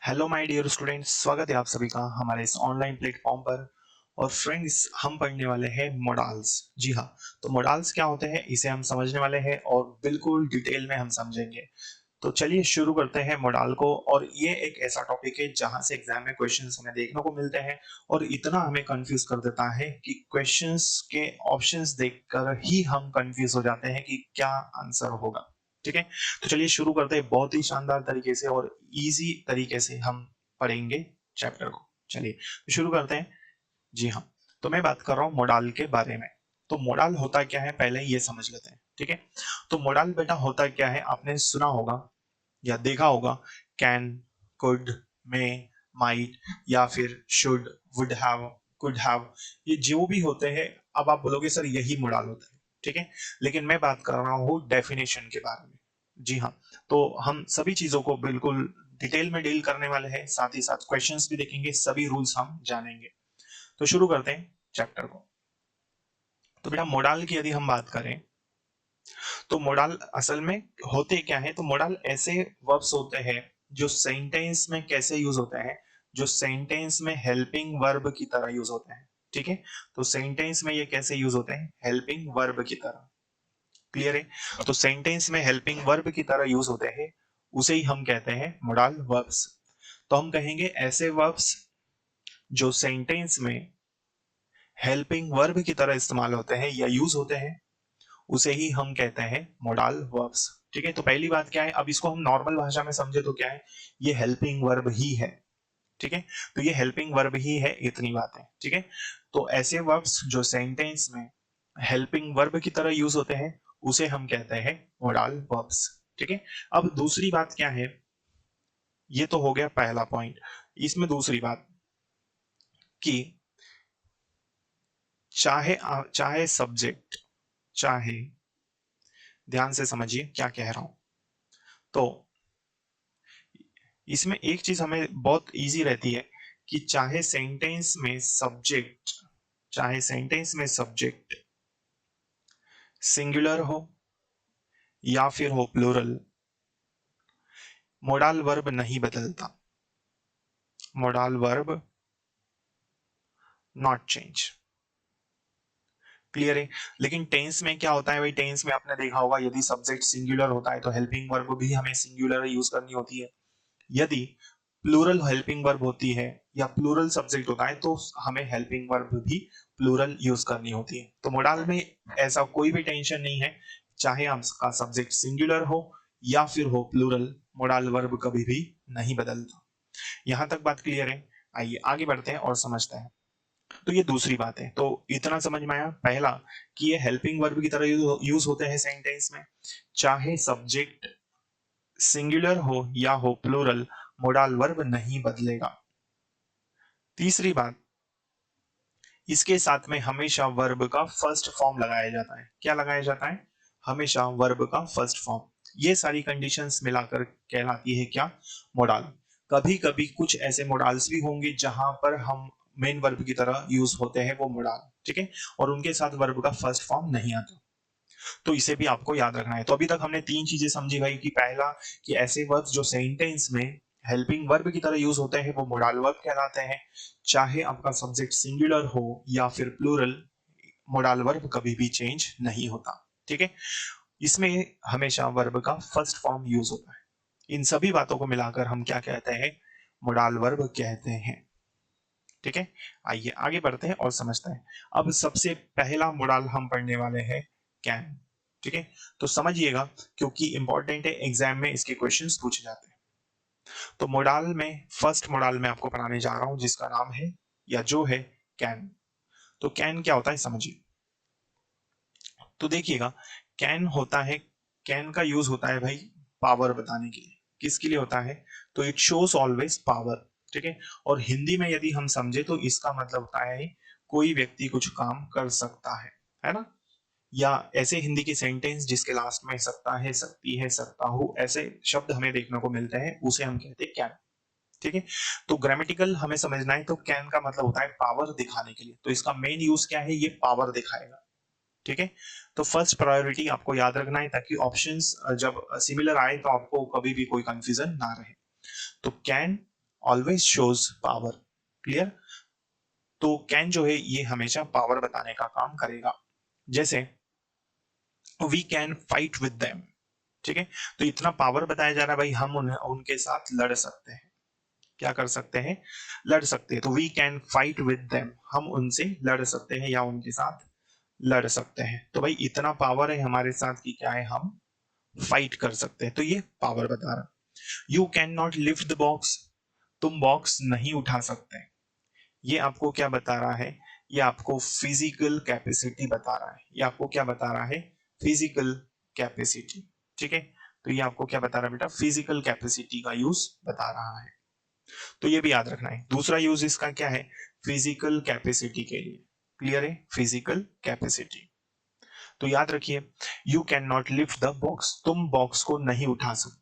Hello my dear students, स्वागत है आप सभी का हमारे इस ऑनलाइन प्लेटफॉर्म पर। और फ्रेंड्स, हम पढ़ने वाले हैं मोडाल्स। जी हाँ, तो मोडाल्स क्या होते हैं इसे हम समझने वाले हैं और बिल्कुल डिटेल में हम समझेंगे। तो चलिए शुरू करते हैं मोडाल को। और ये एक ऐसा टॉपिक है जहां से एग्जाम में क्वेश्चंस हमें देखने को मिलते हैं और इतना हमें कंफ्यूज कर देता है कि क्वेश्चंस के ऑप्शंस देखकर ही हम कंफ्यूज हो जाते हैं कि क्या आंसर होगा। ठीक है, तो चलिए शुरू करते हैं बहुत ही शानदार तरीके से और इजी तरीके से हम पढ़ेंगे चैप्टर को। चलिए तो शुरू करते हैं। जी हाँ, तो मैं बात कर रहा हूँ मोडाल के बारे में। तो मोडाल होता क्या है पहले ये समझ लेते हैं। ठीक है, तो मोडाल बेटा होता क्या है, आपने सुना होगा या देखा होगा। कैन, कुड, मे, माइट या फिर should, would have, could have, ये जो भी होते हैं। अब आप बोलोगे सर यही मोडाल होता है। ठीक है, लेकिन मैं बात कर रहा हूँ डेफिनेशन के बारे में। जी हाँ, तो हम सभी चीजों को बिल्कुल डिटेल में डील करने वाले हैं, साथ ही साथ क्वेश्चंस भी देखेंगे, सभी रूल्स हम जानेंगे। तो शुरू करते हैं चैप्टर को। तो बेटा मोडाल की यदि हम बात करें तो मोडाल असल में होते क्या है, तो मोडाल ऐसे वर्ब्स होते हैं जो सेंटेंस में कैसे यूज होते हैं, जो सेंटेंस में हेल्पिंग वर्ब की तरह यूज होते हैं। ठीक है, तो सेंटेंस में ये कैसे यूज होते हैं, हेल्पिंग वर्ब की तरह। क्लियर है, तो सेंटेंस में हेल्पिंग वर्ब की तरह यूज होते हैं, उसे ही हम कहते हैं मोडाल वर्ब्स। तो हम कहेंगे ऐसे वर्ब्स जो सेंटेंस में हेल्पिंग वर्ब की तरह इस्तेमाल होते हैं या यूज होते हैं, उसे ही हम कहते हैं मोडाल वर्ब्स। ठीक है, तो पहली बात क्या है, अब इसको हम नॉर्मल भाषा में समझे तो क्या है, ये हेल्पिंग वर्ब ही है। ठीक है, तो ये हेल्पिंग वर्ब ही है, इतनी बात है। ठीक है, तो ऐसे वर्ब्स जो सेंटेंस में हेल्पिंग वर्ब की तरह यूज होते हैं, उसे हम कहते हैं मोडाल वर्ब्स। ठीक है, अब दूसरी बात क्या है, ये तो हो गया पहला पॉइंट। इसमें दूसरी बात कि चाहे चाहे सब्जेक्ट, चाहे, ध्यान से समझिए क्या कह रहा हूं। तो इसमें एक चीज हमें बहुत इजी रहती है कि चाहे सेंटेंस में सब्जेक्ट सिंगुलर हो या फिर हो प्लूरल, मोडाल वर्ब नहीं बदलता। Modal verb not change. Clear है, लेकिन टेंस में क्या होता है भाई, टेंस में आपने देखा होगा यदि सब्जेक्ट सिंगुलर होता है तो हेल्पिंग वर्ब भी हमें सिंगुलर यूज करनी होती है। यदि प्लूरल हेल्पिंग वर्ब होती है या प्लूरल सब्जेक्ट होता है तो हमें हेल्पिंग वर्ब भी प्लूरल यूज करनी होती है। तो मोडाल में ऐसा कोई भी टेंशन नहीं है, चाहे आपका सब्जेक्ट सिंगुलर हो या फिर हो प्लूरल, मोडाल वर्ब कभी भी नहीं बदलता। यहां तक बात क्लियर है। आइए आगे बढ़ते हैं और समझते हैं। तो ये दूसरी बात है, तो इतना समझ में आया पहला कि ये हेल्पिंग वर्ब की तरह यूज होते हैं सेंटेंस में, चाहे सब्जेक्ट सिंगुलर हो या हो प्लूरल, मोडाल वर्ब नहीं बदलेगा। तीसरी बात, इसके साथ में हमेशा वर्ब का फर्स्ट फॉर्म लगाया जाता है। क्या लगाया जाता है, हमेशा वर्ब का फर्स्ट फॉर्म। ये सारी कंडीशंस मिलाकर कहलाती है क्या, मोडाल। कभी कभी कुछ ऐसे मोडाल्स भी होंगे जहां पर हम मेन वर्ब की तरह यूज होते हैं वो मोडाल। ठीक है, और उनके साथ वर्ब का फर्स्ट फॉर्म नहीं आता, तो इसे भी आपको याद रखना है। तो अभी तक हमने तीन चीजें समझी भाई कि पहला कि ऐसे वर्ब जो सेंटेंस में हेल्पिंग वर्ब की तरह यूज होते हैं वो मोडाल वर्ब कहलाते हैं, चाहे आपका सब्जेक्ट सिंगुलर हो या फिर प्लूरल, मोडाल वर्ब कभी भी चेंज नहीं होता। ठीक है, इसमें हमेशा वर्ब का फर्स्ट फॉर्म यूज होता है। इन सभी बातों को मिलाकर हम क्या कहते हैं, मोडाल वर्ब कहते हैं। ठीक है, आइए आगे बढ़ते हैं और समझते हैं। अब सबसे पहला मोडाल हम पढ़ने वाले हैं कैन। ठीक है, तो समझिएगा क्योंकि इंपॉर्टेंट है, एग्जाम में इसके क्वेश्चंस पूछे जाते हैं। तो मोडाल में फर्स्ट मोडाल में आपको पढ़ाने जा रहा हूं जिसका नाम है या जो है कैन। तो कैन क्या होता है समझिए। तो देखिएगा, कैन होता है, कैन का यूज होता है भाई पावर बताने के लिए। किसके लिए होता है, तो इट शोज ऑलवेज पावर। ठीक है, और हिंदी में यदि हम समझे तो इसका मतलब होता है कोई व्यक्ति कुछ काम कर सकता है ना। या ऐसे हिंदी के सेंटेंस जिसके लास्ट में सकता है, सकती है, सकता हूं, ऐसे शब्द हमें देखने को मिलते हैं, उसे हम कहते हैं कैन। ठीक है, तो ग्रामेटिकल हमें समझना है, तो कैन का मतलब होता है पावर दिखाने के लिए। तो इसका मेन यूज क्या है, ये पावर दिखाएगा। ठीक है, तो फर्स्ट प्रायोरिटी आपको याद रखना है ताकि ऑप्शंस जब सिमिलर आए तो आपको कभी भी कोई कंफ्यूजन ना रहे। तो can always shows power. Clear? तो कैन जो है ये हमेशा पावर बताने का काम करेगा। जैसे we can fight with them, ठीक है, तो इतना पावर बताया जा रहा है भाई, हम उनके साथ लड़ सकते हैं। क्या कर सकते हैं? लड़ सकते हैं। तो we can fight with them, हम उनसे लड़ सकते हैं या उनके साथ लड़ सकते हैं। तो भाई इतना पावर है हमारे साथ कि क्या है, हम फाइट कर सकते हैं। तो ये पावर बता रहा। You can not lift the box, तुम बॉक्स नहीं उठा सकते। ये आपको क्या बता रहा है? ये आपको फिजिकल कैपेसिटी बता रहा है। ये आपको क्या बता रहा है? Physical capacity. ठीक है, तो ये आपको क्या बता रहा है बेटा? फिजिकल कैपेसिटी का यूज बता रहा है। तो ये भी याद रखना है। दूसरा यूज इसका क्या है? फिजिकल कैपेसिटी के लिए। क्लियर है? Physical capacity. तो याद रखिए, you can not lift the box, तुम बॉक्स को नहीं उठा सकते।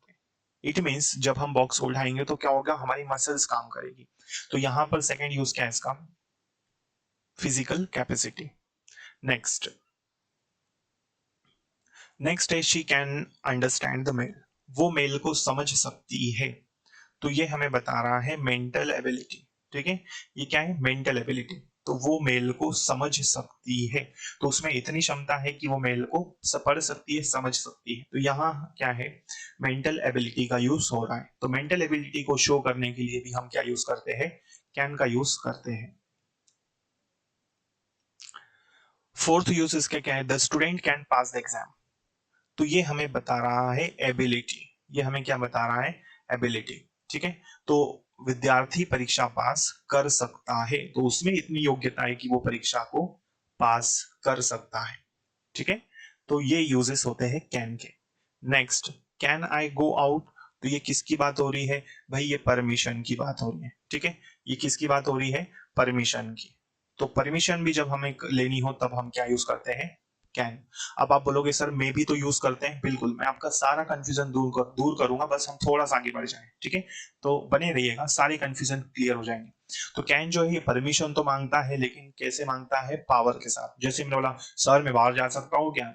इट मीन्स जब हम बॉक्स को उठाएंगे तो क्या होगा? हमारी मसल्स काम करेगी। तो यहां पर सेकेंड यूज क्या है इसका? Physical capacity. नेक्स्ट नेक्स्ट है she can understand the male, वो मेल को समझ सकती है। तो ये हमें बता रहा है मेंटल एबिलिटी। ठीक है, ये क्या है? Mental ability. तो वो मेल को समझ सकती है, तो उसमें इतनी क्षमता है कि वो मेल को पढ़ सकती है, समझ सकती है। तो यहाँ क्या है? मेंटल एबिलिटी का यूज हो रहा है। तो मेंटल एबिलिटी को शो करने के लिए भी हम क्या यूज करते हैं? कैन का यूज करते हैं। फोर्थ यूज इसका क्या है? The student can pass the exam. तो ये हमें बता रहा है एबिलिटी। ये हमें क्या बता रहा है? एबिलिटी। ठीक है, तो विद्यार्थी परीक्षा पास कर सकता है, तो उसमें इतनी योग्यता है कि वो परीक्षा को पास कर सकता है। ठीक है, तो ये यूजेस होते हैं कैन के। Next, can I go out. तो ये किसकी बात हो रही है भाई? ये परमिशन की बात हो रही है। ठीक है, ये किसकी बात हो रही है? परमिशन की। तो परमिशन भी जब हमें लेनी हो तब हम क्या यूज करते हैं? कैन। अब आप बोलोगे सर मे भी तो यूज करते हैं। बिल्कुल, मैं आपका सारा कंफ्यूजन दूर करूंगा, बस हम थोड़ा सा आगे बढ़ जाएं। ठीक है, तो बने रहिएगा, सारे कंफ्यूजन क्लियर हो जाएंगे। तो कैन जो है ये परमिशन तो मांगता है, लेकिन कैसे मांगता है? पावर के साथ। जैसे मैंने बोला सर मैं बाहर जा सकता हूँ क्या?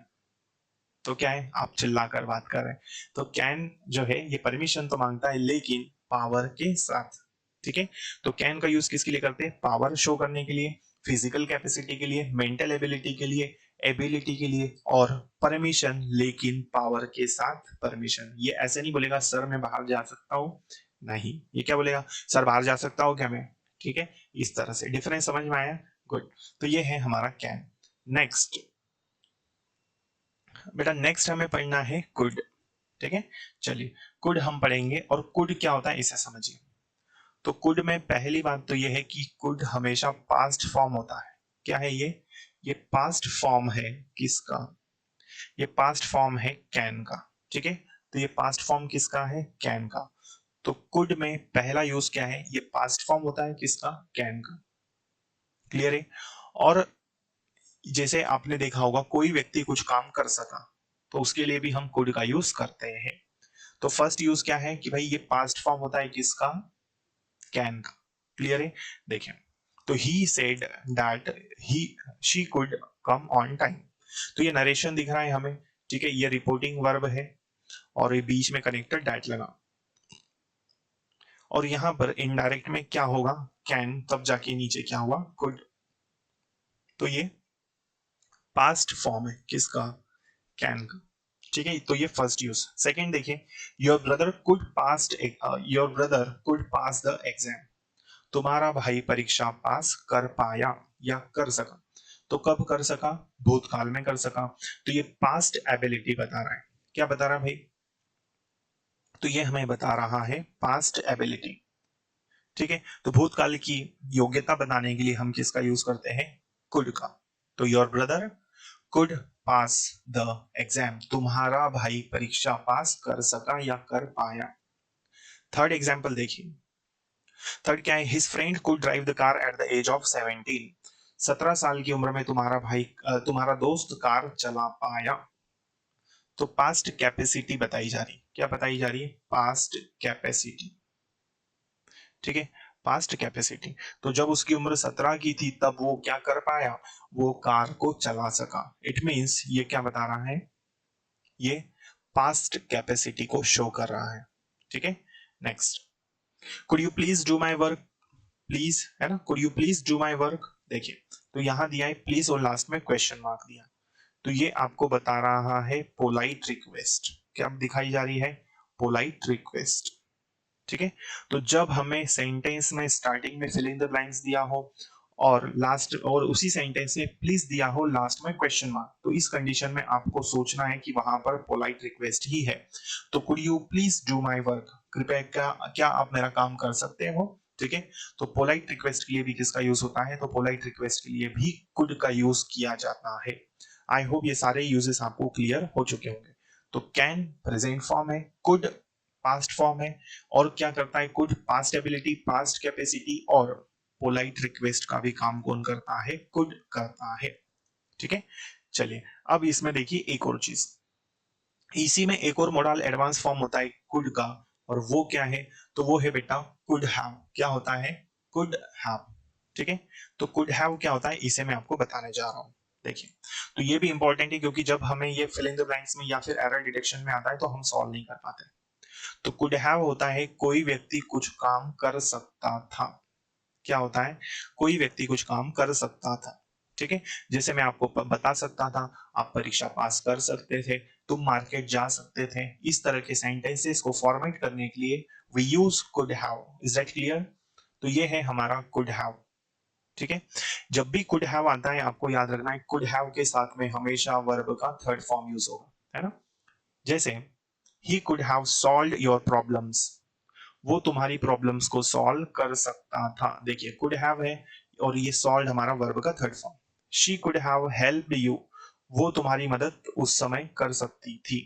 तो क्या है? आप चिल्ला कर बात कर रहे हैं। तो कैन जो है ये परमिशन तो मांगता है, लेकिन पावर के साथ। ठीक है, तो कैन का यूज किसके लिए करते हैं? पावर शो करने के लिए, फिजिकल कैपेसिटी के लिए, मेंटल एबिलिटी के लिए, एबिलिटी के लिए, और परमिशन, लेकिन पावर के साथ परमिशन। ये ऐसे नहीं बोलेगा सर मैं बाहर जा सकता हूँ, नहीं, ये क्या बोलेगा? सर बाहर जा सकता हूँ क्या मैं? ठीक है, इस तरह से। डिफरेंस समझ में आया? गुड। तो ये है हमारा कैन। नेक्स्ट बेटा, नेक्स्ट हमें पढ़ना है कुड। ठीक है, चलिए कुड हम पढ़ेंगे। और कुड क्या होता है इसे समझिए। तो कुड में पहली बात तो यह है कि कुड हमेशा पास्ट फॉर्म होता है। क्या है ये पास्ट फॉर्म है किसका? ये पास्ट फॉर्म है कैन का। ठीक है, तो ये पास्ट फॉर्म किसका है? कैन का। तो कुड में पहला यूज क्या है? ये पास्ट फॉर्म होता है किसका? कैन का। क्लियर है? और जैसे आपने देखा होगा कोई व्यक्ति कुछ काम कर सका, तो उसके लिए भी हम कुड का यूज करते हैं। तो फर्स्ट यूज क्या है कि भाई ये पास्ट फॉर्म होता है किसका? कैन का। क्लियर है? देखिए, तो he said that he she could come on time. तो ये नरेशन दिख रहा है हमें। ठीक है, ये रिपोर्टिंग वर्ब है और ये बीच में कनेक्टेड दैट लगा। और यहां पर इनडायरेक्ट में क्या होगा? कैन, तब जाके नीचे क्या हुआ? कुड। तो ये पास्ट फॉर्म है किसका? कैन का। ठीक है, तो ये फर्स्ट यूज। सेकंड देखिए, your brother could pass your brother could pass the exam. तुम्हारा भाई परीक्षा पास कर पाया या कर सका। तो कब कर सका? भूतकाल में कर सका। तो ये पास्ट एबिलिटी बता रहा है। क्या बता रहा है भाई? तो ये हमें बता रहा है पास्ट एबिलिटी। ठीक है, तो भूतकाल की योग्यता बताने के लिए हम किसका यूज करते हैं? कुड का। तो your brother could pass the exam, तुम्हारा भाई परीक्षा पास कर सका या कर पाया। थर्ड एग्जाम्पल देखिए। थर्ड क्या है? His friend could drive the car at the age of 17। 17 साल की उम्र में तुम्हारा भाई तुम्हारा दोस्त कार चला पाया। तो पास्ट कैपेसिटी बताई जा रही। क्या बताई जा रही है? Past capacity. ठीक है, पास्ट कैपेसिटी। तो जब उसकी उम्र 17 की थी तब वो क्या कर पाया? वो कार को चला सका। इट मींस ये क्या बता रहा है? ये पास्ट कैपेसिटी को शो कर रहा है। ठीक है, next. Could you please do my work, please है ना, could you please do my work. देखिए तो यहाँ दिया है प्लीज और लास्ट में क्वेश्चन मार्क दिया, तो ये आपको बता रहा है पोलाइट रिक्वेस्ट, क्या दिखाई जा रही है, पोलाइट रिक्वेस्ट। ठीक है, तो जब हमें सेंटेंस में स्टार्टिंग में फिल इन द ब्लैंक्स दिया हो और लास्ट और उसी सेंटेंस में प्लीज दिया हो लास्ट में क्वेश्चन मार्क, तो इस कंडीशन में आपको सोचना है कि वहां पर पोलाइट रिक्वेस्ट ही है। तो could you please do my work, कृपया क्या क्या आप मेरा काम कर सकते हो। ठीक है, तो पोलाइट रिक्वेस्ट के लिए भी किसका यूज होता है, तो पोलाइट रिक्वेस्ट के लिए भी कुड का यूज किया जाता है। आई होप ये सारे यूजेस आपको क्लियर हो चुके होंगे। तो कैन प्रेजेंट फॉर्म है, कुड पास्ट फॉर्म है, और क्या करता है, could past ability, past capacity, और पोलाइट रिक्वेस्ट का भी काम कौन करता है, कुड करता है। ठीक है, चलिए अब इसमें देखिए एक और चीज, इसी में एक और मॉडल एडवांस फॉर्म होता है कुड का, और वो क्या है, तो वो है बेटा कुड हैव। क्या होता है, कुड हैव। ठीक है, तो कुड हैव क्या होता है, इसे मैं आपको बताने जा रहा हूं। देखिए तो ये भी इंपॉर्टेंट है, क्योंकि जब हमें ये फिल इन द ब्लैंक्स में या फिर एरर डिटेक्शन में आता है तो हम सॉल्व नहीं कर पाते। तो कुड हैव होता है कोई व्यक्ति कुछ काम कर सकता था। क्या होता है, कोई व्यक्ति कुछ काम कर सकता था। ठीक है, जैसे मैं आपको बता सकता था आप परीक्षा पास कर सकते थे, तुम मार्केट जा सकते थे, इस तरह के सेंटेंसेस को फॉर्मेट करने के लिए we use could have. Is that clear, तो ये है हमारा कुड हैव। ठीक है, जब भी कुड हैव आता है आपको याद रखना है कुड हैव के साथ में हमेशा वर्ब का थर्ड फॉर्म यूज होगा, है ना। जैसे he could have solved your problems, वो तुम्हारी प्रॉब्लम्स को सॉल्व कर सकता था। देखिए कुड हैव है और ये सॉल्व हमारा वर्ब का third form. She could have helped you, वो तुम्हारी मदद उस समय कर सकती थी।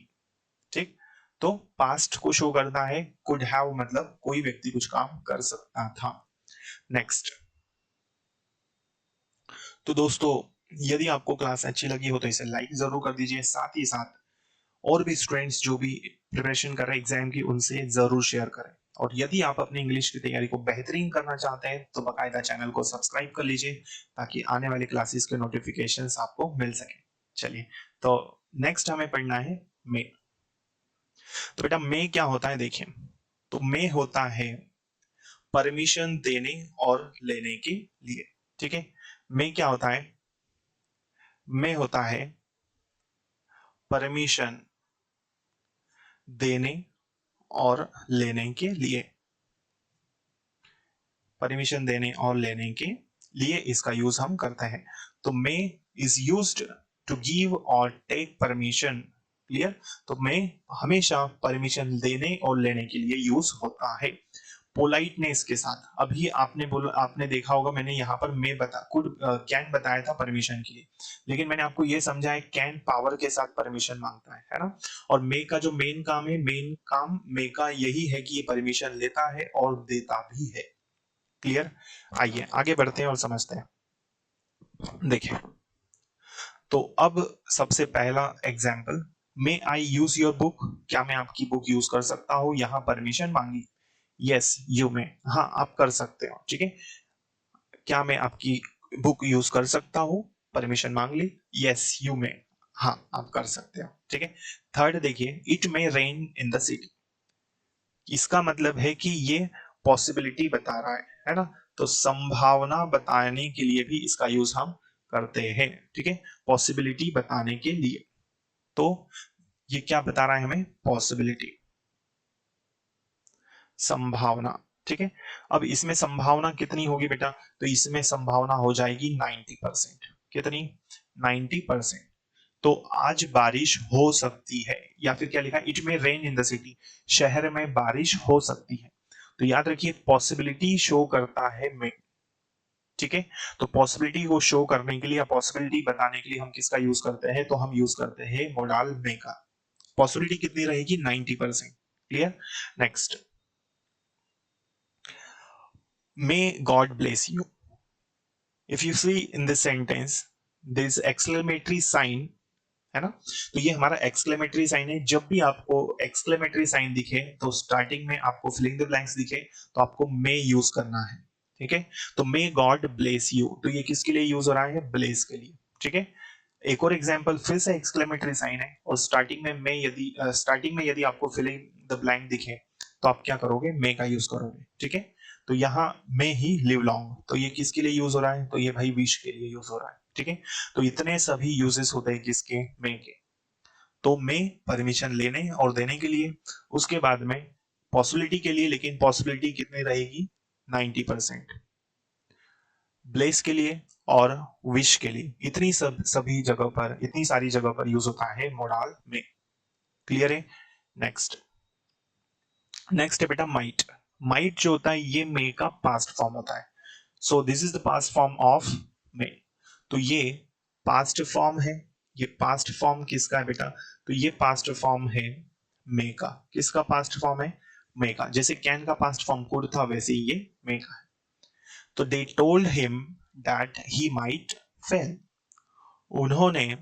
ठीक, तो पास्ट को शो करता है कुड हैव, मतलब कोई व्यक्ति कुछ काम कर सकता था। नेक्स्ट, तो दोस्तों यदि आपको क्लास अच्छी लगी हो तो इसे लाइक जरूर कर दीजिए, साथ ही साथ और भी स्टूडेंट्स जो भी प्रिपरेशन कर रहे हैं एग्जाम की उनसे जरूर शेयर करें। और यदि आप अपनी इंग्लिश की तैयारी को बेहतरीन करना चाहते हैं तो बकायदा चैनल को सब्सक्राइब कर लीजिए, ताकि आने वाले क्लासेस के नोटिफिकेशंस आपको मिल सके। चलिए, तो नेक्स्ट हमें पढ़ना है मे। तो बेटा मे क्या होता है, देखिए तो मे होता है परमिशन देने और लेने के लिए। ठीक है, मे क्या होता है, मे होता है परमिशन देने और लेने के लिए, परमिशन देने और लेने के लिए इसका यूज हम करते हैं। तो मे इज यूज्ड टू गिव और टेक परमिशन। क्लियर, तो मे हमेशा परमिशन देने और लेने के लिए यूज होता है पोलाइटनेस के साथ। अभी आपने बोला, आपने देखा होगा मैंने यहाँ पर मे बता कुड कैन बताया था परमिशन के लिए, लेकिन मैंने आपको ये समझा है कैन पावर के साथ परमिशन मांगता है ना। और मे का जो मेन काम है, मेन काम मे का यही है कि ये परमिशन लेता है और देता भी है। क्लियर, आइए आगे बढ़ते हैं और समझते हैं। देखिए तो अब सबसे पहला example, may I use your book, क्या मैं आपकी बुक यूज कर सकता हूं, यहां परमिशन मांगी। यस यू मे, हाँ आप कर सकते हो। ठीक है, क्या मैं आपकी बुक यूज कर सकता हूं, परमिशन मांग ली। यस यू मे, हाँ आप कर सकते हो। ठीक है, थर्ड देखिए, it may rain in the city, इसका मतलब है कि ये पॉसिबिलिटी बता रहा है ना, तो संभावना बताने के लिए भी इसका यूज हम करते हैं। ठीक है, पॉसिबिलिटी बताने के लिए, तो ये क्या बता रहा है हमें, पॉसिबिलिटी, संभावना। ठीक है, अब इसमें संभावना कितनी होगी बेटा, तो इसमें संभावना हो जाएगी 90%। कितनी, 90%। तो आज बारिश हो सकती है, या फिर क्या लिखा, इट में रेन इन द सिटी, शहर में बारिश हो सकती है। तो याद रखिए पॉसिबिलिटी शो करता है में। ठीक है, तो पॉसिबिलिटी को शो करने के लिए या पॉसिबिलिटी बताने के लिए हम किसका यूज करते हैं, तो हम यूज करते हैं मोडाल में का। पॉसिबिलिटी कितनी रहेगी, 90%। Clear, next, may God bless you. If you see in this sentence this exclamatory sign, है ना, तो ये हमारा एक्सक्लेमेटरी साइन है। जब भी आपको एक्सक्लेमेटरी साइन दिखे तो स्टार्टिंग में आपको फिलिंग द ब्लैंक्स दिखे तो आपको मे यूज करना है। ठीक है, तो मे गॉड ब्लेस यू, तो ये किसके लिए यूज हो रहा है, ब्लेस के लिए। ठीक है, एक और एग्जांपल, फिर से एक्सक्लेमेटरी साइन है और स्टार्टिंग में यदि आपको फिलिंग द ब्लैंक दिखे तो आप क्या करोगे, मे का यूज करोगे, ठीक है। तो यहाँ मे ही लिव लॉन्ग, तो ये किसके लिए यूज हो रहा है, तो ये भाई विश के लिए यूज हो रहा है, ठीक है। तो इतने सभी यूजेस होते हैं किसके, मे के। तो मे परमिशन लेने और देने के लिए, उसके बाद में पॉसिबिलिटी के लिए, लेकिन पॉसिबिलिटी कितनी रहेगी, 90%, ब्लेस के लिए और विश के लिए, इतनी सभी जगह पर, इतनी सारी जगह पर यूज होता है मोडाल में। क्लियर है। नेक्स्ट नेक्स्ट है बेटा माइट। माइट जो होता है ये मे का पास्ट फॉर्म होता है। So this is the past form of May. तो ये पास्ट फॉर्म है, ये पास्ट फॉर्म किसका है बेटा, तो ये पास्ट फॉर्म है मे का। किसका पास्ट फॉर्म है, मे का। जैसे कैन का पास्ट फॉर्म कुड था, वैसे ये मे का है। तो they told him that he might fail, उन्होंने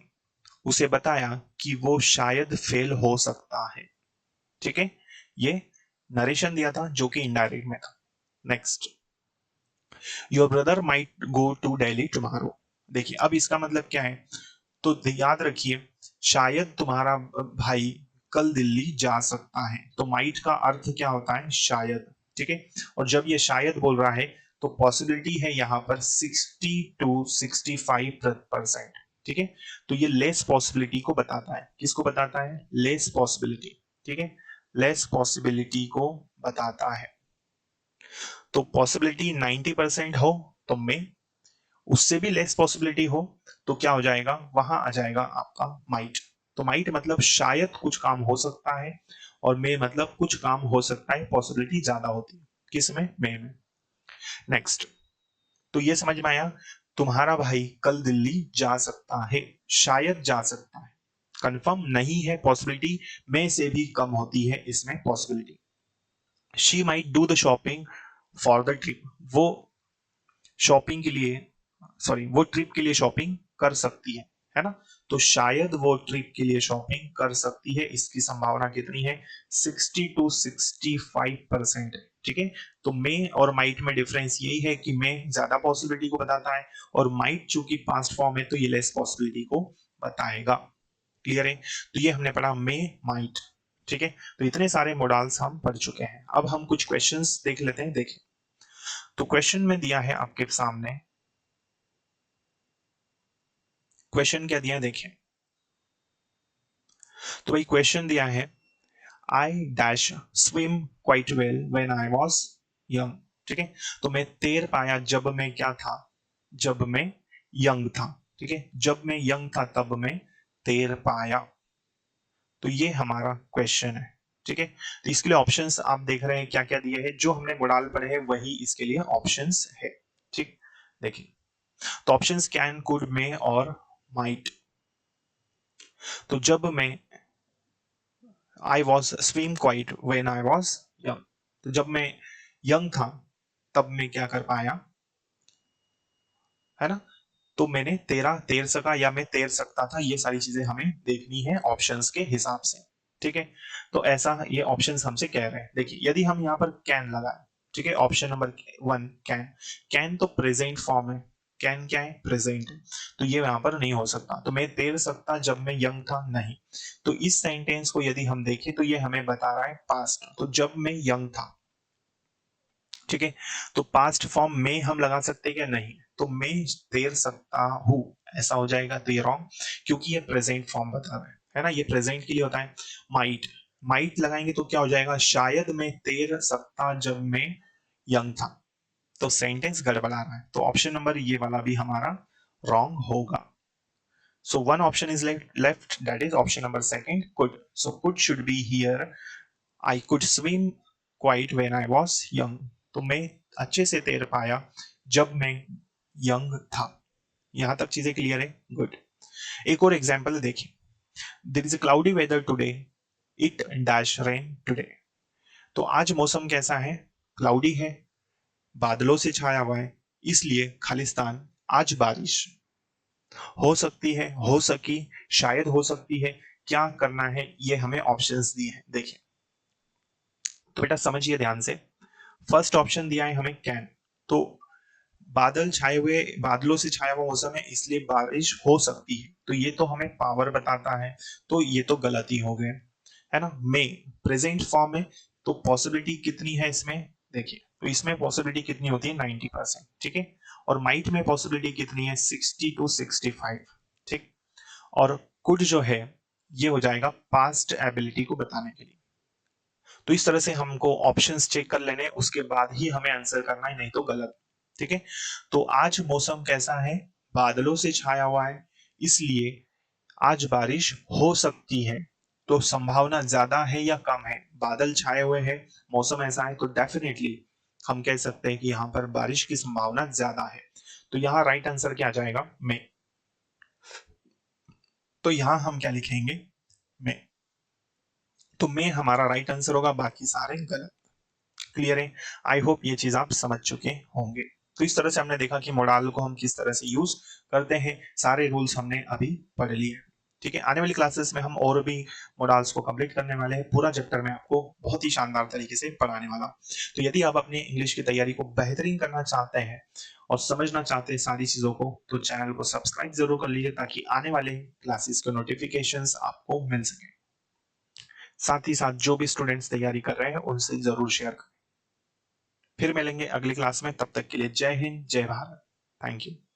उसे बताया कि वो शायद फेल हो सकता है, ठीक है। ये नरेशन दिया था जो कि इनडायरेक्ट में था। Next, your brother might go to Delhi tomorrow. देखिए अब इसका मतलब क्या है, तो याद रखिए शायद तुम्हारा भाई कल दिल्ली जा सकता है। तो माइट का अर्थ क्या होता है, शायद, ठीक है। और जब ये शायद बोल रहा है तो पॉसिबिलिटी है यहाँ पर 60 to 65%, ठीक है। तो ये लेस पॉसिबिलिटी को बताता है, किसको बताता है, लेस पॉसिबिलिटी, ठीक है, लेस पॉसिबिलिटी को बताता है। तो पॉसिबिलिटी 90% हो तो में, उससे भी लेस पॉसिबिलिटी हो तो क्या हो जाएगा, वहां आ जाएगा आपका माइट। तो माइट मतलब शायद कुछ काम हो सकता है, और मे मतलब कुछ काम हो सकता है, पॉसिबिलिटी ज्यादा होती है किसमें, मे में। नेक्स्ट, तो ये समझ में आया, तुम्हारा भाई कल दिल्ली जा सकता है, शायद जा सकता है, कंफर्म नहीं है, पॉसिबिलिटी में से भी कम होती है इसमें possibility. She might do the shopping for the trip, वो शॉपिंग के लिए, सॉरी वो ट्रिप के लिए शॉपिंग कर सकती है ना। तो शायद वो ट्रिप के लिए शॉपिंग कर सकती है, इसकी संभावना कितनी है, 60 to 65%, ठीक है। तो मे और माइट में डिफरेंस यही है कि मे ज्यादा पॉसिबिलिटी को बताता है, और माइट चूंकि पास्ट फॉर्म है तो ये लेस पॉसिबिलिटी को बताएगा। क्लियर है। तो ये हमने पढ़ा मे, माइट, ठीक है। तो इतने सारे मॉडल्स हम पढ़ चुके हैं। अब हम कुछ क्वेश्चंस देख लेते हैं। देखें तो क्वेश्चन में दिया है आपके सामने, क्वेश्चन क्या दिया है देखें। तो भाई क्वेश्चन दिया है, I dash swim quite well when I was young, ठीक है। तो मैं तैर पाया जब मैं क्या था, जब मैं यंग था, ठीक है। जब मैं यंग था तब मैं तैर पाया। तो ये हमारा क्वेश्चन है, ठीक है। तो इसके लिए ऑप्शंस आप देख रहे हैं क्या क्या दिए हैं, जो हमने मॉडल पढ़े हैं वही इसके लिए ऑप्शंस है, ठीक। देखिए तो ऑप्शंस कैन, कुड, मे और माइट। तो जब मैं, I was swim quite when I was young, तो जब मैं यंग था तब मैं क्या कर पाया, है ना। तो मैंने तैर सका या मैं तैर सकता था, ये सारी चीजें हमें देखनी है ऑप्शंस के हिसाब से, ठीक है। तो ऐसा ये ऑप्शंस हमसे कह रहे हैं। देखिए यदि हम यहाँ पर कैन लगाए, ठीक है, ऑप्शन नंबर 1 कैन, कैन तो प्रेजेंट फॉर्म है, कैन क्या है, प्रेजेंट है, तो ये यहाँ पर नहीं हो सकता। तो मैं तैर सकता जब मैं यंग था, नहीं। तो इस सेंटेंस को यदि हम देखें तो ये हमें बता रहा है पास्ट, तो जब मैं यंग था, ठीक है। तो पास्ट फॉर्म में हम लगा सकते हैं क्या, नहीं। तो मैं तैर सकता हूं, ऐसा हो जाएगा, तो ये रॉन्ग, क्योंकि ये प्रेजेंट फॉर्म बता रहा है ना, ये प्रेजेंट के लिए होता है। माइट, माइट लगाएंगे तो क्या हो जाएगा, शायद मैं तैर सकता जब मैं यंग था, तो सेंटेंस गड़बड़ा रहा है। तो ऑप्शन नंबर ये वाला भी हमारा रॉन्ग होगा। So one option is left, that is option number second, could. So could should be here. I could swim quite when I was young. तो मैं अच्छे से तैर पाया जब मैं यंग था। यहां तक चीजें क्लियर है, गुड। एक और एग्जांपल देखिए, there is a cloudy weather today, it dash rain today. तो आज मौसम कैसा है, क्लाउडी है, बादलों से छाया हुआ है, इसलिए खालिस्तान आज बारिश हो सकती है, हो सकी, शायद हो सकती है, क्या करना है, ये हमें ऑप्शंस दिए हैं। देखिए तो बेटा समझिए ध्यान से, फर्स्ट ऑप्शन दिया है हमें कैन, तो बादल छाए हुए, बादलों से छाया हुआ मौसम है इसलिए बारिश हो सकती है, तो ये तो हमें पावर बताता है, तो ये तो गलती हो गए, है ना। मे प्रेजेंट फॉर्म है, तो पॉसिबिलिटी कितनी है इसमें देखिए, तो इसमें पॉसिबिलिटी कितनी होती है 90%, ठीक है। और माइट में पॉसिबिलिटी कितनी है 60 to 65, ठीक। और कुड जो है ये हो जाएगा पास्ट एबिलिटी को बताने के लिए। तो इस तरह से हमको ऑप्शंस चेक कर लेने, उसके बाद ही हमें आंसर करना है, नहीं तो गलत, ठीक है। तो आज मौसम कैसा है, बादलों से छाया हुआ है, इसलिए आज बारिश हो सकती है। तो संभावना ज्यादा है या कम है, बादल छाए हुए हैं, मौसम ऐसा है, तो डेफिनेटली हम कह सकते हैं कि यहाँ पर बारिश की संभावना ज्यादा है। तो यहाँ राइट आंसर क्या आ जाएगा, मे। तो यहाँ हम क्या लिखेंगे, मे। तो मे हमारा राइट आंसर होगा, बाकी सारे गलत। क्लियर है, आई होप ये चीज आप समझ चुके होंगे। तो इस तरह से हमने देखा कि मोडाल को हम किस तरह से यूज करते हैं, सारे रूल्स हमने अभी पढ़ लिए, ठीक है। आने वाली क्लासेस में हम और भी मोडाल्स को कंप्लीट करने वाले हैं, पूरा चैप्टर में आपको बहुत ही शानदार तरीके से पढ़ाने वाला। तो यदि आप अपनी इंग्लिश की तैयारी को बेहतरीन करना चाहते हैं और समझना चाहते हैं सारी चीजों को, तो चैनल को सब्सक्राइब जरूर कर लीजिए, ताकि आने वाले क्लासेस के नोटिफिकेशंस आपको मिल सके। साथ ही साथ जो भी स्टूडेंट्स तैयारी कर रहे हैं उनसे जरूर शेयर करें। फिर मिलेंगे अगली क्लास में, तब तक के लिए जय हिंद, जय भारत, थैंक यू।